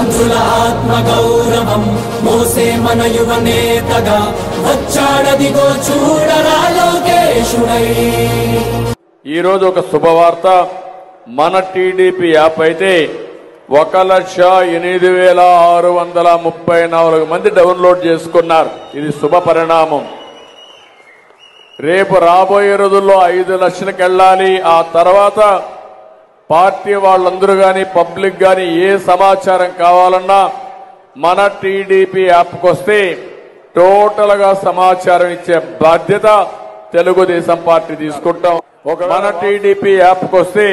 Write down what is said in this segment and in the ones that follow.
ఆంధ్రుల ఆత్మ గౌరవం మోసే మన యువ నేతగా వచ్చాడదిగో చూడరా లోకేశుడై. ఈరోజు ఒక శుభవార్త. మన టీడీపీ యాప్ అయితే 1,08,634 మంది డౌన్లోడ్ చేసుకున్నారు. ఇది శుభ పరిణామం. రేపు రాబోయే రోజుల్లో 5 లక్షలకు వెళ్ళాలి. ఆ తర్వాత పార్టీ వాళ్ళందరూ కానీ పబ్లిక్ కానీ ఏ సమాచారం కావాలన్నా మన టీడీపీ యాప్కి వస్తే టోటల్గా సమాచారం ఇచ్చే బాధ్యత తెలుగుదేశం పార్టీ తీసుకుంటాం. మన టీడీపీ యాప్కి వస్తే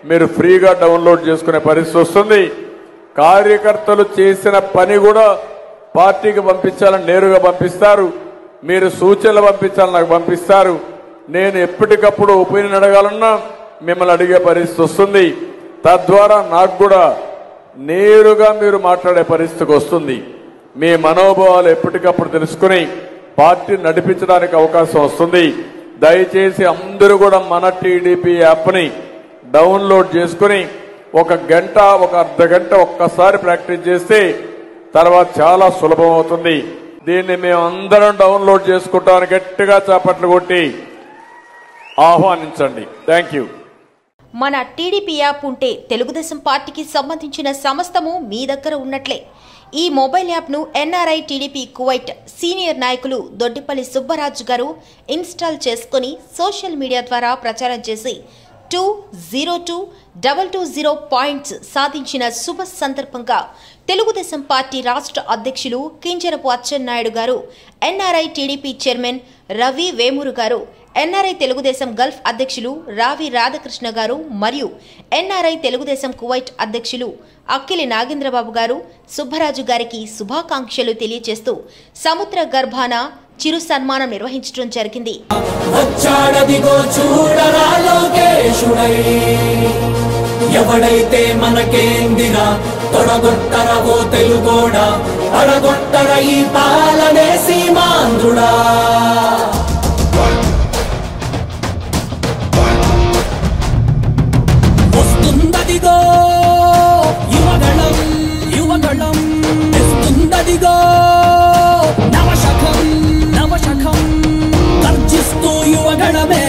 మీరు ఫ్రీగా డౌన్లోడ్ చేసుకునే పరిస్థితి వస్తుంది. కార్యకర్తలు చేసిన పని కూడా పార్టీకి పంపించాలని నేరుగా పంపిస్తారు. మీరు సూచనలు పంపించాలని నాకు పంపిస్తారు. నేను ఎప్పటికప్పుడు ఒపీనియన్ అడగాలన్నా మిమ్మల్ని అడిగే పరిస్థితి వస్తుంది. తద్వారా నాకు కూడా నేరుగా మీరు మాట్లాడే పరిస్థితికి వస్తుంది. మీ మనోభావాలు ఎప్పటికప్పుడు తెలుసుకుని పార్టీ నడిపించడానికి అవకాశం వస్తుంది. దయచేసి అందరూ కూడా మన టీడీపీ యాప్ని డౌన్లోడ్ చేసుకుని 1 గంట 1 అర్ధ గంట ఒక్కసారి ప్రాక్టీస్ చేస్తే తర్వాత చాలా సులభం అవుతుంది. దీన్ని మేము అందరం డౌన్లోడ్ చేసుకుంటామని గట్టిగా చప్పట్లు కొట్టి ఆహ్వానించండి. Thank you. మన టీడీపీ యాప్ ఉంటే తెలుగుదేశం పార్టీకి సంబంధించిన సమస్తము మీ దగ్గర ఉన్నట్లే. ఈ మొబైల్ యాప్ను ఎన్ఆర్ఐ టీడీపీ కువైట్ సీనియర్ నాయకులు దొడ్డిపల్లి సుబ్బరాజు గారు ఇన్స్టాల్ చేసుకుని సోషల్ మీడియా ద్వారా ప్రచారం చేసి 202,220 పాయింట్స్ సాధించిన శుభ సందర్భంగా తెలుగుదేశం పార్టీ రాష్ట్ర అధ్యక్షులు కింజరపు అచ్చెన్నాయుడు గారు, NRI TDP chairman Ravi Vemuru గారు, ఎన్ఆర్ఐ తెలుగుదేశం గల్ఫ్ అధ్యక్షులు రావి రాధాకృష్ణ గారు మరియు ఎన్ఆర్ఐ తెలుగుదేశం కువైట్ అధ్యక్షులు అక్కిలి నాగేంద్రబాబు గారు సుబ్బరాజు గారికి శుభాకాంక్షలు తెలియజేస్తూ సముద్ర గర్భాన చిరు సన్మానం నిర్వహించడం జరిగింది. వచ్చాడదిగో చూడరా లోకేశుడై. ఎవడైతే మనకేందిరా తొడగొట్టరా ఓ తెలుగోడా, అడగొట్టరా ఈ పాలనే సీమాంధ్రుడా. వస్తుందదిగో యువగళం యువగళం, వస్తుందదిగో నవశకం నవశకం, గర్జిస్తూ యువగళమే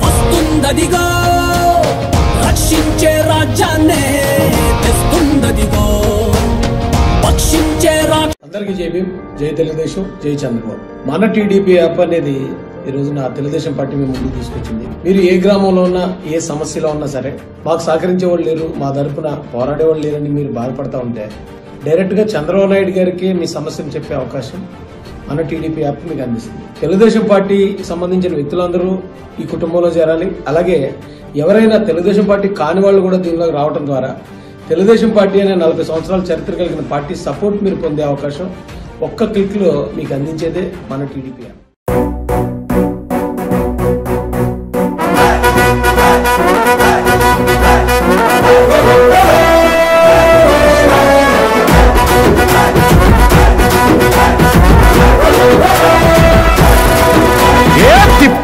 వస్తుందదిగో, రక్షించే రాజ్యాన్నే తెస్తుందదిగో, పక్షించే అందరికీ జై భీమ్, జై తెలుగుదేశం, జై చంద్రబాబు. మన టీడీపీ యాప్ అనేది ఈ రోజు నా తెలుగుదేశం పార్టీ మేము ముందుకు తీసుకొచ్చింది. మీరు ఏ గ్రామంలో ఉన్నా ఏ సమస్యలో ఉన్నా సరే మాకు సహకరించే వాళ్ళు లేరు, మా తరపున పోరాడేవాళ్ళు లేరని మీరు బాధపడతా ఉంటే డైరెక్ట్ గా చంద్రబాబు నాయుడు గారికి మీ సమస్యను చెప్పే అవకాశం మన టీడీపీ యాప్ మీకు అందిస్తుంది. తెలుగుదేశం పార్టీకి సంబంధించిన వ్యక్తులందరూ ఈ కుటుంబంలో చేరాలి. అలాగే ఎవరైనా తెలుగుదేశం పార్టీ కాని వాళ్ళు కూడా దీనిలోకి రావడం ద్వారా తెలుగుదేశం పార్టీ అనే 40 సంవత్సరాల చరిత్ర కలిగిన పార్టీ సపోర్ట్ మీరు పొందే అవకాశం ఒక్క క్లిక్ లో మీకు అందించేదే మన టీడీపీ యాప్.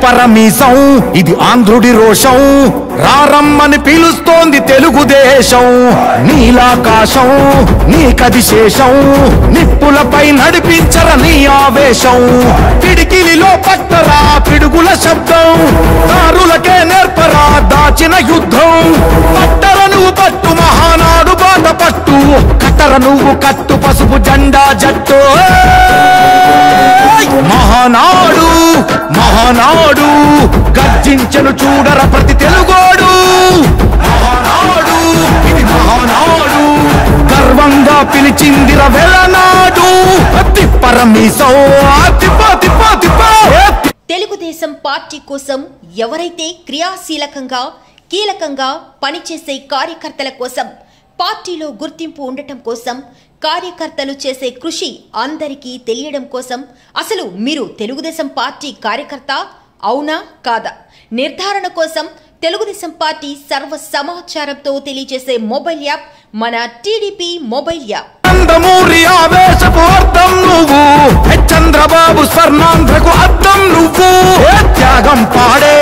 పరమీసం ఇది ఆంధ్రుడి రోషం, రారమ్మని పిలుస్తోంది తెలుగుదేశం. నీలాకాశం నీకది శేషం, నిప్పులపై నడిపించర నీ ఆవేశం. పిడికిలిలో పట్టరా పిడుగుల శబ్దం, దారులకే నేర్పరా దాచిన యుద్ధం. పట్టర నువ్వు పట్టు మహానాడు బాట పట్టు, కట్టర నువ్వు కట్టు పసుపు జెండా జట్టు. మహానాడు మహానాడు గర్జించను చూడర ప్రతి తెలుగోడు. మహానాడు ఇది మహానాడు, గర్వంగా పిలిచిందిర వెలనాడు. తిప్పరమీసం తిప్ప తిప్ప తిప్ప. తెలుగుదేశం పార్టీ కోసం ఎవరైతే క్రియాశీలకంగా కీలకంగా పనిచేసే కార్యకర్తల కోసం, పార్టీలో గుర్తింపు ఉండటం కోసం, కార్యకర్తలు చేసే కృషి అందరికీ తెలియడం కోసం, అసలు మీరు తెలుగుదేశం పార్టీ కార్యకర్త అవునా కాదా నిర్ధారణ కోసం తెలుగుదేశం పార్టీ సర్వ సమాచారంతో తెలియజేసే మొబైల్ యాప్ మన టీడీపీ మొబైల్ యాప్. నందమూరి ఆవేశపు అర్థం నువ్వు, చంద్రబాబు స్వర్ణాంధ్రకు అర్థం నువ్వు. త్యాగం పాడే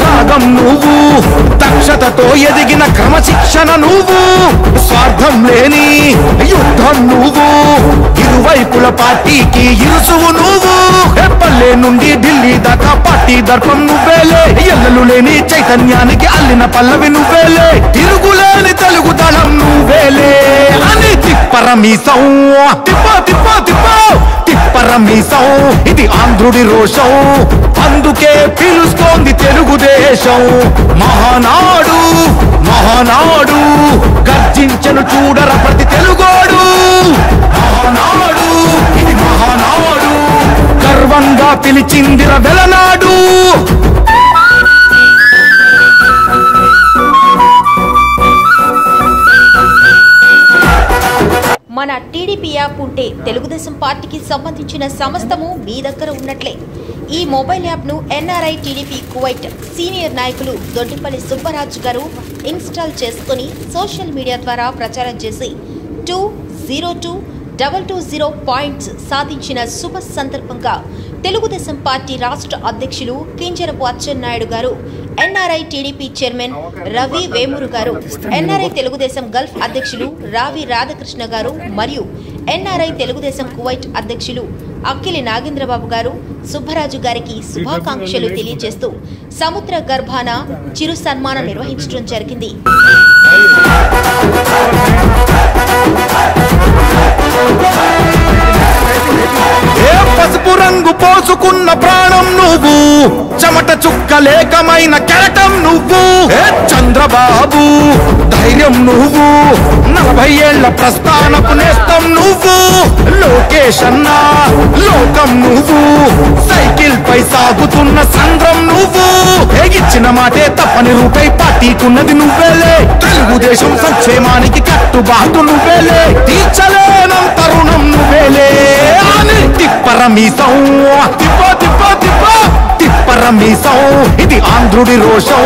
రాగం నువ్వు, దక్షతతో ఎదిగిన క్రమశిక్షణ నువ్వు. స్వార్థం లేని యుద్ధ సింహం నువ్వు, ఇరువైపుల పార్టీకి ఇరుసువు నువ్వు. పల్లె నుండి ఢిల్లీ దాకా పార్టీ దర్పం నువ్వేలే, ఎల్లలు లేని చైతన్యానికి అల్లిన పల్లవి నువ్వేలే, తిరుగులేని తెలుగు దళం నువ్వేలే అని తిప్పరమీసం. తిప్పో తిప్పో తిప్పో తిప్పరమీసం, ఇది ఆంధ్రుడి రోషం, అందుకే పిలుస్తోంది తెలుగుదేశం. మహానాడు మహానాడు గర్జించను చూడర ప్రతి తెలుగోడు. మహానాడు ఇది మహానాడు, గర్వంగా పిలిచిందిర వెలనాడు. మన టీడీపీ యాప్ ఉంటే తెలుగుదేశం పార్టీకి సంబంధించిన సమస్తము మీ దగ్గర ఉన్నట్లే. ఈ మొబైల్ యాప్ను ఎన్ఆర్ఐ టీడీపీ కువైట్ సీనియర్ నాయకులు దొడ్డిపల్లి సుబ్బరాజు గారు ఇన్స్టాల్ చేసుకుని సోషల్ మీడియా ద్వారా ప్రచారం చేసి 202,220 పాయింట్స్ సాధించిన శుభ సందర్భంగా తెలుగుదేశం పార్టీ రాష్ట్ర అధ్యక్షులు కింజరపు అచ్చెన్నాయుడు గారు, NRI TDP chairman Ravi Vemuru గారు, ఎన్ఆర్ఐ తెలుగుదేశం గల్ఫ్ అధ్యక్షులు రావి రాధాకృష్ణ గారు మరియు ఎన్ఆర్ఐ తెలుగుదేశం కువైట్ అధ్యక్షులు అక్కిలి నాగేంద్రబాబు గారు సుబ్బరాజు గారికి శుభాకాంక్షలు తెలియజేస్తూ సముద్ర గర్భాన చిరు సన్మానం నిర్వహించడం జరిగింది. పసుపు రంగు పోసుకున్న ప్రాణం నువ్వు, చెమట చుక్కలేకమైన కెరటం నువ్వు. చంద్రబాబు ధైర్యం నువ్వు, 40 ఏళ్ల ప్రస్థానపు నేస్తం నువ్వు. లోకేష్ అన్నా లోకం నువ్వు, సైకిల్ పై సాగుతున్న సంద్రం నువ్వు. ఇచ్చిన మాటే తప్పని రూపై పార్టీకున్నది నువ్వేలే, తెలుగుదేశం సంక్షేమానికి కట్టుబాటు నువ్వేలే, తీర్చలేనంత రుణం నువ్వేలే అని తిప్పరమీసం. తిప్పో తిప్పో తిప్పో తిప్పరమీసం, ఇది ఆంధ్రుడి రోషం,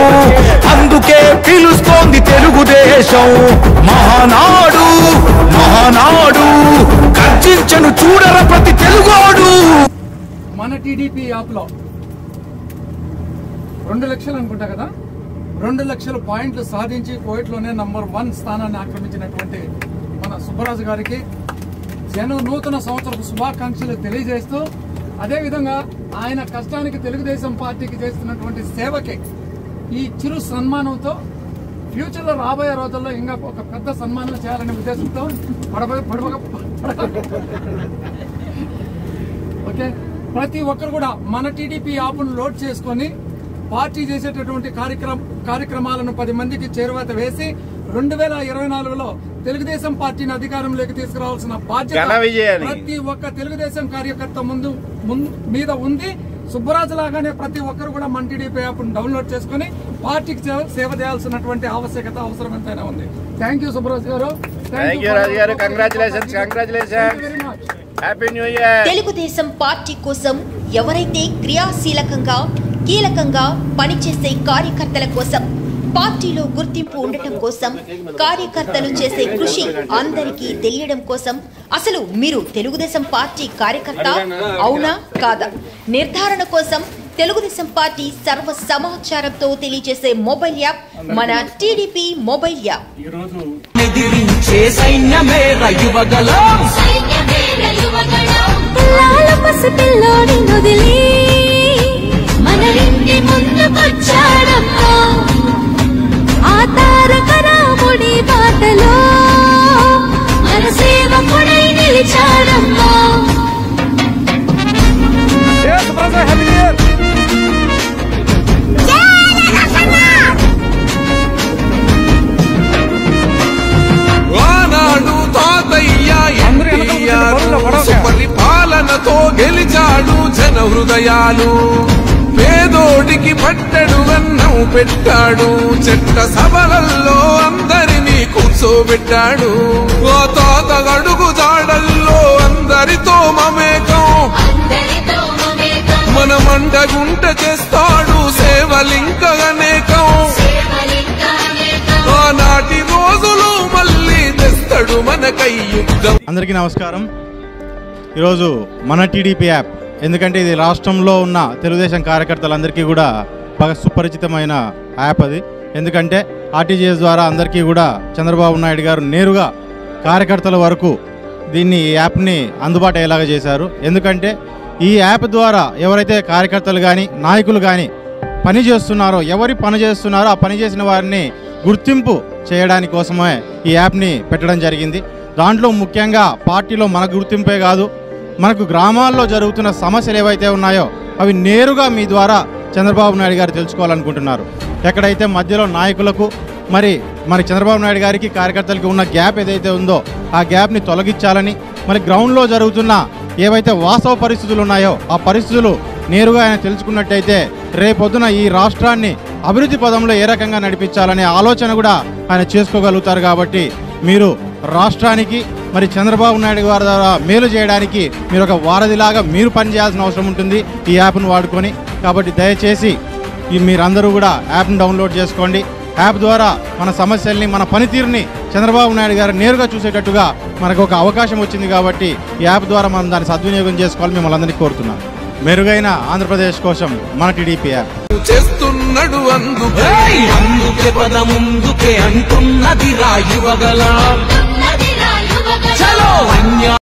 అందుకే పిలుస్తోంది తెలుగుదేశం. మహానాడు మహానాడు గర్జించను చూడర ప్రతి తెలుగోడు. మన టీడీపీ యాప్లో 2 లక్షలు అనుకుంటా కదా, 2 లక్షల పాయింట్లు సాధించి కోవిడ్లోనే నంబర్ 1 స్థానాన్ని ఆక్రమించినటువంటి మన సుబ్బరాజు గారికి నూతన సంవత్సరపు శుభాకాంక్షలు తెలియజేస్తూ, అదేవిధంగా ఆయన కష్టానికి తెలుగుదేశం పార్టీకి చేస్తున్నటువంటి సేవకి ఈ చిరు సన్మానంతో ఫ్యూచర్లో రాబోయే రోజుల్లో ఇంకా ఒక పెద్ద సన్మానం చేయాలనే ఉద్దేశంతో ఓకే, ప్రతి ఒక్కరు కూడా మన టీడీపీ యాప్ను లోడ్ చేసుకొని పార్టీ చేసేటటువంటి కార్యక్రమాలను 10 మందికి చేరువత వేసి 2024లో తెలుగుదేశం పార్టీని అధికారంలోకి తీసుకురావాల్సిన బాధ్యత ప్రతి ఒక్క తెలుగుదేశం కార్యకర్త మీద ఉంది. సుబ్బరాజు లాగానే ప్రతి ఒక్కరు కూడా మన టీడీపీ యాప్ డౌన్లోడ్ చేసుకుని పార్టీకి సేవ చేయాల్సినటువంటి ఆవశ్యకత అవసరం ఎంతైనా ఉంది. థ్యాంక్ యూ సుబ్బరాజు గారు. తెలుగుదేశం పార్టీ కోసం ఎవరైతే క్రియాశీలకంగా కీలకంగా పనిచేసే కార్యకర్తల కోసం, పార్టీలో గుర్తింపు ఉండటం కోసం, కార్యకర్తలు చేసే కృషి అందరికీ తెలియడం కోసం, అసలు మీరు తెలుగుదేశం పార్టీ కార్యకర్త అవునా కాదా నిర్ధారణ కోసం తెలుగుదేశం పార్టీ సర్వ సమాచారంతో తెలియజేసే మొబైల్ యాప్ మన టీడీపీ మొబైల్ యాప్. పరిపాలనతో గెలిచాడు జన హృదయాలు, పేదోడికి పట్టెడు అన్నం పెట్టాడు, చెట్ట సభలల్లో అందరినీ కూర్చోబెట్టాడు, ఓ తాత అడుగు జాడల్లో అందరితో మమేకం, మన మండగుంట చేస్తాడు సేవలింక అనేకం, ఆనాటి రోజులు మళ్ళీ తెస్తాడు మనకై యుద్ధం. అందరికీ నమస్కారం. ఈరోజు మన టీడీపీ యాప్, ఎందుకంటే ఇది రాష్ట్రంలో ఉన్న తెలుగుదేశం కార్యకర్తలందరికీ కూడా బాగా సుపరిచితమైన యాప్ అది. ఎందుకంటే ఆర్టీజీఎస్ ద్వారా అందరికీ కూడా చంద్రబాబు నాయుడు గారు నేరుగా కార్యకర్తల వరకు దీన్ని ఈ యాప్ని అందుబాటు అయ్యేలాగా చేశారు. ఎందుకంటే ఈ యాప్ ద్వారా ఎవరైతే కార్యకర్తలు కానీ నాయకులు కానీ పని చేస్తున్నారో, ఎవరి పని చేస్తున్నారో ఆ పని చేసిన వారిని గుర్తింపు చేయడానికి కోసమే ఈ యాప్ని పెట్టడం జరిగింది. దాంట్లో ముఖ్యంగా పార్టీలో మన గుర్తింపే కాదు, మనకు గ్రామాల్లో జరుగుతున్న సమస్యలు ఏవైతే ఉన్నాయో అవి నేరుగా మీ ద్వారా చంద్రబాబు నాయుడు గారు తెలుసుకోవాలనుకుంటున్నారు. ఎక్కడైతే మధ్యలో నాయకులకు మరి చంద్రబాబు నాయుడు గారికి కార్యకర్తలకి ఉన్న గ్యాప్ ఏదైతే ఉందో ఆ గ్యాప్ని తొలగించాలని, మరి గ్రౌండ్లో జరుగుతున్న ఏవైతే వాస్తవ పరిస్థితులు ఉన్నాయో ఆ పరిస్థితులు నేరుగా ఆయన తెలుసుకున్నట్టయితే రేపొద్దున ఈ రాష్ట్రాన్ని అభివృద్ధి పదంలో ఏ రకంగా నడిపించాలనే ఆలోచన కూడా ఆయన చేసుకోగలుగుతారు. కాబట్టి మీరు రాష్ట్రానికి మరి చంద్రబాబు నాయుడు గారి ద్వారా మేలు చేయడానికి మీరు ఒక వారధిలాగా మీరు పనిచేయాల్సిన అవసరం ఉంటుంది ఈ యాప్ను వాడుకొని. కాబట్టి దయచేసి మీరందరూ కూడా యాప్ను డౌన్లోడ్ చేసుకోండి. యాప్ ద్వారా మన సమస్యల్ని, మన పనితీరుని చంద్రబాబు నాయుడు గారు నేరుగా చూసేటట్టుగా మనకు ఒక అవకాశం వచ్చింది. కాబట్టి ఈ యాప్ ద్వారా మనం దాన్ని సద్వినియోగం చేసుకోవాలి మిమ్మల్ని అందరినీ కోరుతున్నాను. మెరుగైన ఆంధ్రప్రదేశ్ కోసం మన టీడీపీ యాప్ చేస్తున్నాడు అందుకే పదముందుకే అంటున్నది రా యువగల.